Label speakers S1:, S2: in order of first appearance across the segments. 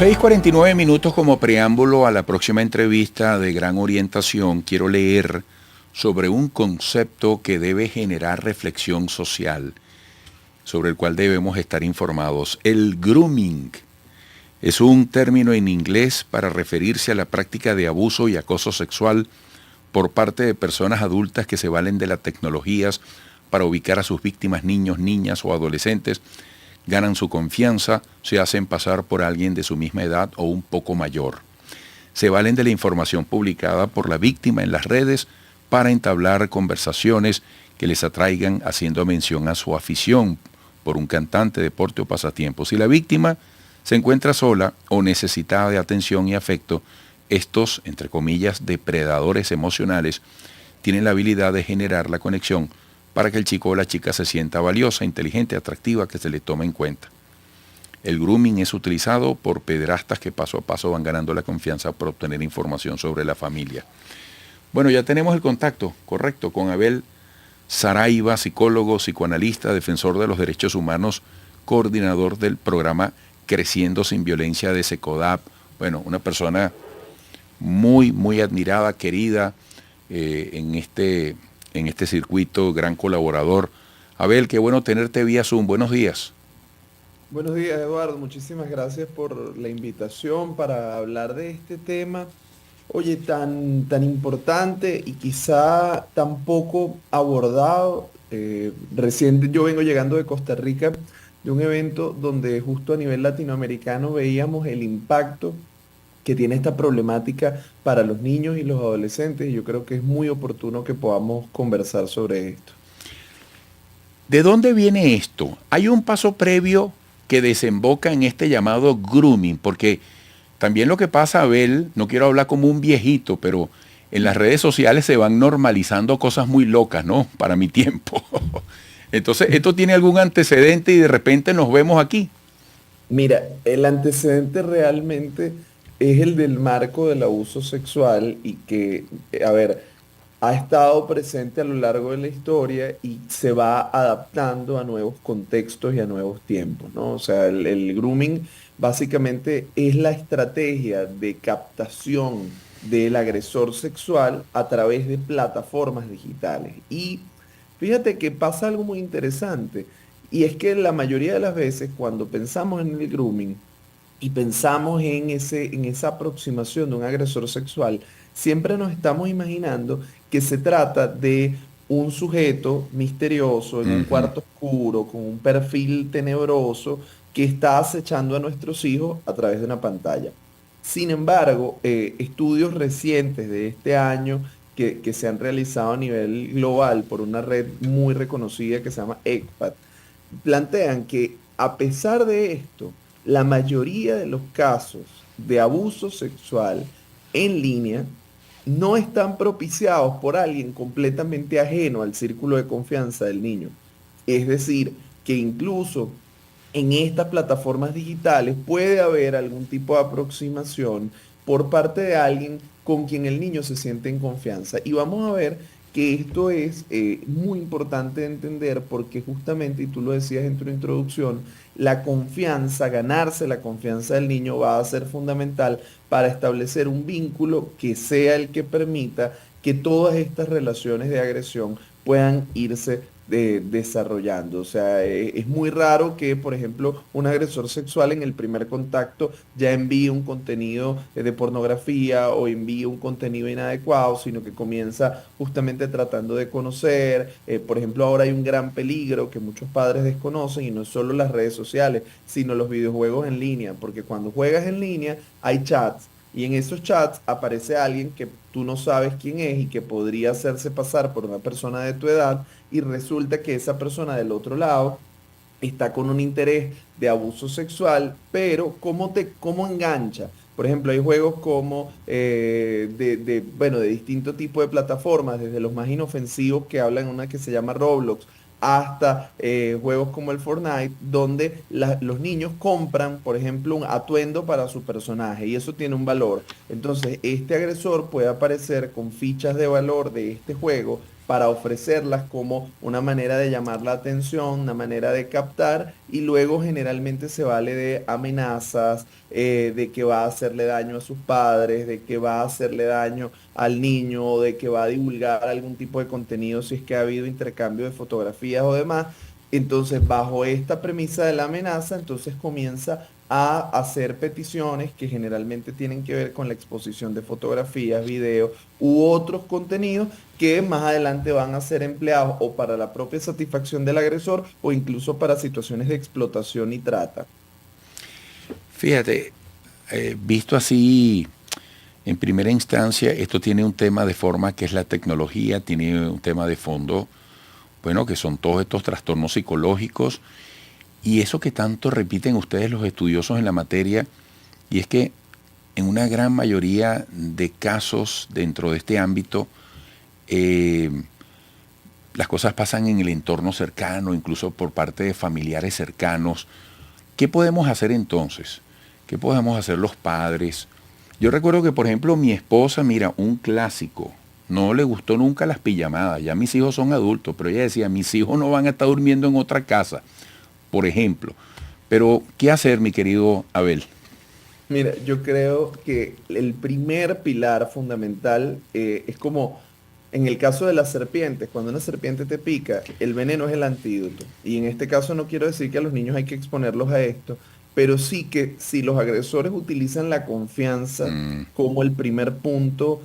S1: 6:49 minutos como preámbulo a la próxima entrevista de Gran Orientación. Quiero leer sobre un concepto que debe generar reflexión social, sobre el cual debemos estar informados. El grooming es un término en inglés para referirse a la práctica de abuso y acoso sexual por parte de personas adultas que se valen de las tecnologías para ubicar a sus víctimas, niños, niñas o adolescentes, ganan su confianza, se hacen pasar por alguien de su misma edad o un poco mayor. Se valen de la información publicada por la víctima en las redes para entablar conversaciones que les atraigan haciendo mención a su afición por un cantante, deporte o pasatiempo. Si la víctima se encuentra sola o necesitada de atención y afecto, estos, entre comillas, depredadores emocionales, tienen la habilidad de generar la conexión para que el chico o la chica se sienta valiosa, inteligente, atractiva, que se le tome en cuenta. El grooming es utilizado por pederastas que paso a paso van ganando la confianza por obtener información sobre la familia. Bueno, ya tenemos el contacto, correcto, con Abel Saraiva, psicólogo, psicoanalista, defensor de los derechos humanos, coordinador del programa Creciendo sin Violencia de SECODAP. Bueno, una persona muy, muy admirada, querida en este circuito, gran colaborador. Abel, qué bueno tenerte vía Zoom. Buenos días.
S2: Buenos días, Eduardo. Muchísimas gracias por la invitación para hablar de este tema. Oye, tan importante y quizá tan poco abordado. Recién yo vengo llegando de Costa Rica, de un evento donde justo a nivel latinoamericano veíamos el impacto que tiene esta problemática para los niños y los adolescentes. Y yo creo que es muy oportuno que podamos conversar sobre esto.
S1: ¿De dónde viene esto? Hay un paso previo que desemboca en este llamado grooming, porque también lo que pasa, Abel, no quiero hablar como un viejito, pero en las redes sociales se van normalizando cosas muy locas, ¿no? Para mi tiempo. Entonces, ¿esto tiene algún antecedente y de repente nos vemos aquí?
S2: Mira, el antecedente realmente es el del marco del abuso sexual y que, a ver, ha estado presente a lo largo de la historia y se va adaptando a nuevos contextos y a nuevos tiempos, ¿no? O sea, el grooming básicamente es la estrategia de captación del agresor sexual a través de plataformas digitales. Y fíjate que pasa algo muy interesante, y es que la mayoría de las veces cuando pensamos en el grooming, y pensamos en esa aproximación de un agresor sexual, siempre nos estamos imaginando que se trata de un sujeto misterioso en un
S1: Ujú.
S2: cuarto oscuro, con un perfil tenebroso, que está acechando a nuestros hijos a través de una pantalla. Sin embargo, estudios recientes de este año que se han realizado a nivel global por una red muy reconocida que se llama ECPAT, plantean que a pesar de esto, la mayoría de los casos de abuso sexual en línea no están propiciados por alguien completamente ajeno al círculo de confianza del niño. Es decir, que incluso en estas plataformas digitales puede haber algún tipo de aproximación por parte de alguien con quien el niño se siente en confianza. Y vamos a ver que esto es muy importante de entender porque justamente, y tú lo decías en tu introducción, la confianza, ganarse la confianza del niño va a ser fundamental para establecer un vínculo que sea el que permita que todas estas relaciones de agresión puedan irse desarrollando. O sea, es muy raro que, por ejemplo, un agresor sexual en el primer contacto ya envíe un contenido de pornografía o envíe un contenido inadecuado, sino que comienza justamente tratando de conocer. Por ejemplo, ahora hay un gran peligro que muchos padres desconocen y no es solo las redes sociales, sino los videojuegos en línea, porque cuando juegas en línea hay chats. Y en esos chats aparece alguien que tú no sabes quién es y que podría hacerse pasar por una persona de tu edad, y resulta que esa persona del otro lado está con un interés de abuso sexual, pero ¿cómo engancha? Por ejemplo, hay juegos como bueno, de distinto tipo de plataformas, desde los más inofensivos que hablan una que se llama Roblox, hasta juegos como el Fortnite, donde los niños compran, por ejemplo, un atuendo para su personaje y eso tiene un valor. Entonces, este agresor puede aparecer con fichas de valor de este juego para ofrecerlas como una manera de llamar la atención, una manera de captar, y luego generalmente se vale de amenazas, de que va a hacerle daño a sus padres, de que va a hacerle daño al niño, o de que va a divulgar algún tipo de contenido si es que ha habido intercambio de fotografías o demás. Entonces, bajo esta premisa de la amenaza, entonces comienza a hacer peticiones que generalmente tienen que ver con la exposición de fotografías, videos u otros contenidos que más adelante van a ser empleados o para la propia satisfacción del agresor o incluso para situaciones de explotación y trata.
S1: Fíjate, visto así en primera instancia, esto tiene un tema de forma que es la tecnología, tiene un tema de fondo, bueno, que son todos estos trastornos psicológicos y eso que tanto repiten ustedes los estudiosos en la materia, y es que en una gran mayoría de casos dentro de este ámbito, las cosas pasan en el entorno cercano, incluso por parte de familiares cercanos. ¿Qué podemos hacer entonces? ¿Qué podemos hacer los padres? Yo recuerdo que, por ejemplo, mi esposa, mira, un clásico, no le gustó nunca las pijamadas. Ya mis hijos son adultos, pero ella decía, mis hijos no van a estar durmiendo en otra casa, por ejemplo. Pero, ¿qué hacer, mi querido Abel?
S2: Mira, yo creo que el primer pilar fundamental es como en el caso de las serpientes, cuando una serpiente te pica, el veneno es el antídoto. Y en este caso no quiero decir que a los niños hay que exponerlos a esto, pero sí que si los agresores utilizan la confianza
S1: Mm,
S2: como el primer punto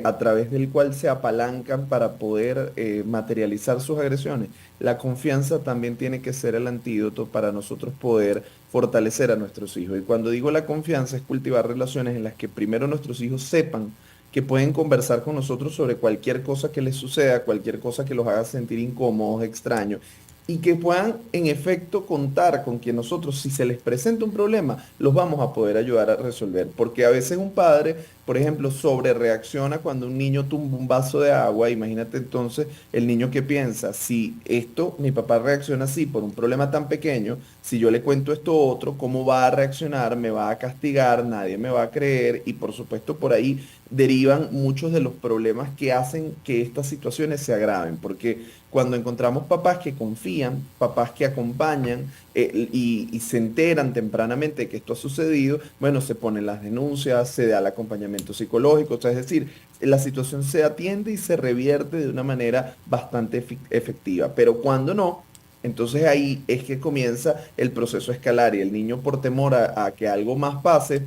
S2: a través del cual se apalancan para poder materializar sus agresiones, la confianza también tiene que ser el antídoto para nosotros poder fortalecer a nuestros hijos. Y cuando digo la confianza es cultivar relaciones en las que primero nuestros hijos sepan que pueden conversar con nosotros sobre cualquier cosa que les suceda, cualquier cosa que los haga sentir incómodos, extraños, y que puedan en efecto contar con que nosotros, si se les presenta un problema, los vamos a poder ayudar a resolver. Porque a veces un padre, por ejemplo, sobre reacciona cuando un niño tumba un vaso de agua. Imagínate entonces el niño que piensa, si esto, mi papá reacciona así por un problema tan pequeño, si yo le cuento esto otro, ¿cómo va a reaccionar? Me va a castigar, nadie me va a creer y por supuesto por ahí derivan muchos de los problemas que hacen que estas situaciones se agraven, porque cuando encontramos papás que confían, papás que acompañan y se enteran tempranamente que esto ha sucedido, bueno, se ponen las denuncias, se da el acompañamiento psicológico, o sea, es decir, la situación se atiende y se revierte de una manera bastante efectiva, pero cuando no, entonces ahí es que comienza el proceso a escalar y el niño por temor a que algo más pase,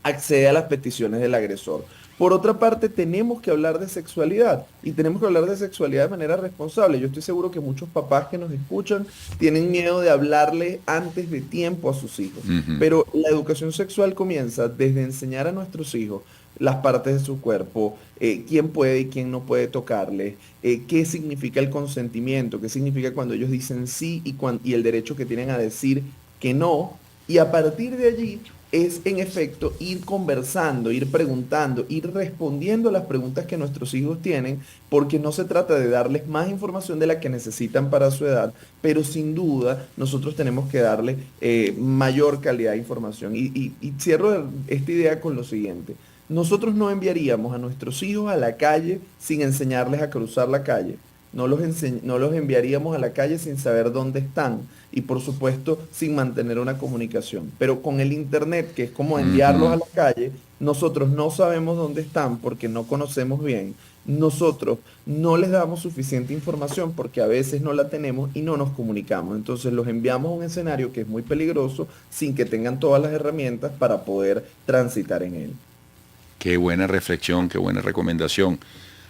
S2: accede a las peticiones del agresor. Por otra parte, tenemos que hablar de sexualidad y tenemos que hablar de sexualidad de manera responsable. Yo estoy seguro que muchos papás que nos escuchan tienen miedo de hablarle antes de tiempo a sus hijos,
S1: ujú.
S2: pero la educación sexual comienza desde enseñar a nuestros hijos las partes de su cuerpo, quién puede y quién no puede tocarle, qué significa el consentimiento, qué significa cuando ellos dicen sí y el derecho que tienen a decir que no. Y a partir de allí es en efecto ir conversando, ir preguntando, ir respondiendo a las preguntas que nuestros hijos tienen, porque no se trata de darles más información de la que necesitan para su edad, pero sin duda nosotros tenemos que darle mayor calidad de información. Y cierro esta idea con lo siguiente. Nosotros no enviaríamos a nuestros hijos a la calle sin enseñarles a cruzar la calle. No los enviaríamos a la calle sin saber dónde están y por supuesto sin mantener una comunicación. Pero con el Internet, que es como enviarlos a
S1: Ujú.
S2: la calle, nosotros no sabemos dónde están porque no conocemos bien. Nosotros no les damos suficiente información porque a veces no la tenemos y no nos comunicamos. Entonces los enviamos a un escenario que es muy peligroso sin que tengan todas las herramientas para poder transitar en él.
S1: Qué buena reflexión, qué buena recomendación.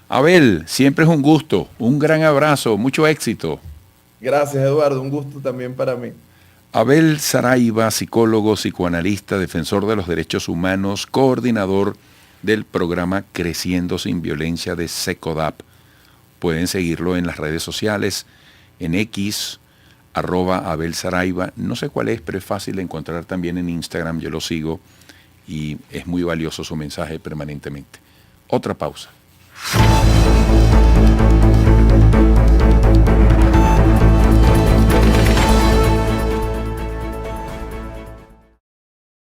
S1: Abel, siempre es un gusto, un gran abrazo, mucho éxito.
S2: Gracias, Eduardo. Un gusto también para mí.
S1: Abel Saraiva, psicólogo, psicoanalista, defensor de los derechos humanos, coordinador del programa Creciendo sin Violencia de SECODAP. Pueden seguirlo en las redes sociales, en X, @Abel Saraiva. No sé cuál es, pero es fácil de encontrar también en Instagram, yo lo sigo y es muy valioso su mensaje permanentemente. Otra pausa.